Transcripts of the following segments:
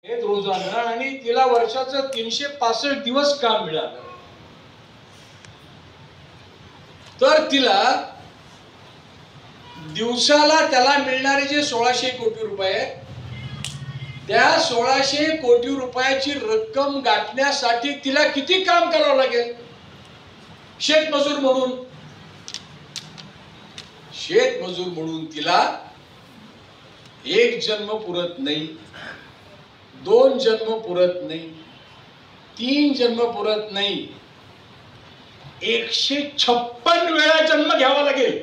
हे रोजाना आणि तिला वर्षाचं 365 दिवस काम मिळालं तर तिला दिवसाला त्याला मिळणारे जे 1600 कोटी रुपये त्या 1600 कोटी रुपयाची रक्कम गाठण्यासाठी तिला किती काम करावं लागेल? शेतमजूर म्हणून तिला एक जन्म पुरत नाही, 2 जन्म पुरत नाही, 3 जन्म पुरत नाही, 156 वेळा जन्म घ्यावा लागेल.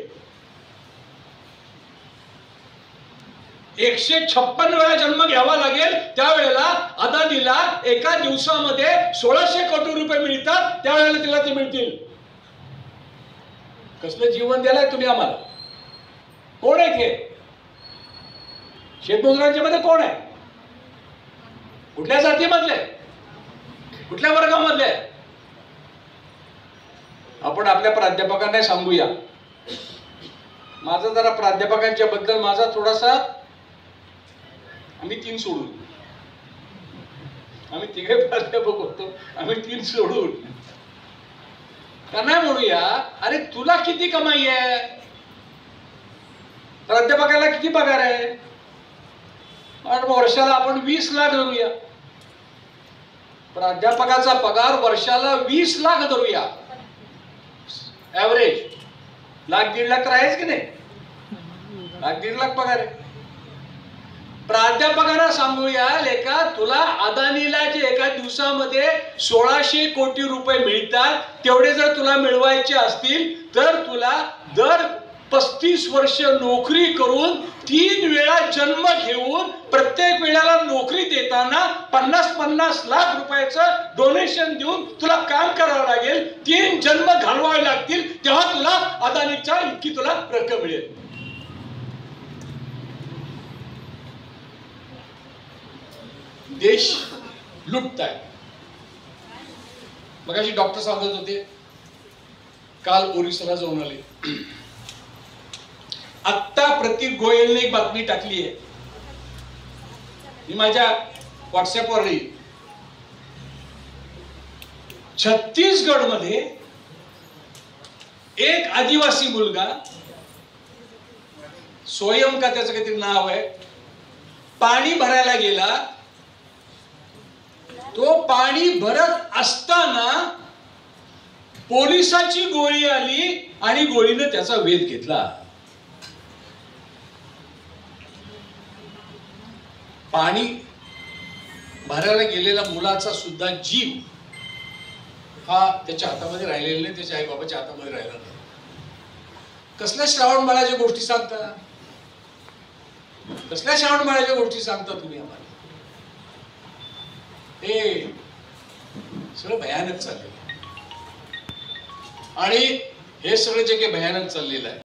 156 वेळा जन्म घ्यावा लागेल. त्यावेळेला अदानीला एका दिवसामध्ये 1600 कोटी रुपये मिळतात, त्यावेळेला तिला ते मिळतील. कसलं जीवन द्यायलाय तुम्ही आम्हाला? कोण आहे ते? शेतमजुरांच्या मध्ये कोण आहे? कुठल्या जातीमधले, कुठल्या वर्गामधले? आपण आपल्या प्राध्यापकांना सांगूया. माझा जरा प्राध्यापकांच्या बद्दल माझा थोडासा, आम्ही 3 सोडून, आम्ही 3 प्राध्यापक होतो, आम्ही 3 सोडून त्यांना म्हणूया, अरे तुला किती कमाई आहे? प्राध्यापकाला किती पगार आहे? वर्षाला आपण 20 लाख धरूया. प्राध्यापकाचा पगार वर्षाला 20 लाख धरूया. ऍव्हरेज 1,00,000-1.5 लाख तर आहेच की नाही? 1,00,000-1.5 लाख पगार आहे. प्राध्यापकांना सांगूया, लेका तुला अदानीला जे एका दिवसामध्ये 1600 कोटी रुपये मिळतात, तेवढे जर तुला मिळवायचे असतील तर तुला दर 35 वर्ष नोकरी करून 3 वेळा जन्म घेऊन प्रत्येक वेळेला नोकरी देताना 50-50 लाख रुपयाचं डोनेशन देऊन तुला काम करावं लागेल. 3 जन्म घालवावे लागतील, तेव्हा तुला अदानीच्या इतकी तुला रक्कम मिळेल. देश लुटताय. मगाशी डॉक्टर सांगत होते, काल ओरिसाला जाऊन आले. आत्ता प्रतीक गोयलने एक बातमी टाकली आहे, मी माझ्या व्हॉट्सअपवर येईल. छत्तीसगड मध्ये एक आदिवासी मुलगा, स्वयं का त्याचं काहीतरी नाव आहे, पाणी भरायला गेला. तो पाणी भरत असताना पोलिसाची गोळी आली आणि गोळीने त्याचा वेध घेतला. पाणी भरायला गेलेल्या मुलाचा सुद्धा जीव हा त्याच्या हातामध्ये राहिलेला नाही, त्याच्या आई बाबाच्या हातामध्ये राहिला नाही. कसल्या श्रावण बाळाच्या गोष्टी सांगता? कसल्या श्रावण बाळाच्या गोष्टी सांगता तुम्ही आम्हाला? हे सगळं भयानक चाललेलं आहे. आणि हे सगळं जे काही भयानक चाललेलं आहे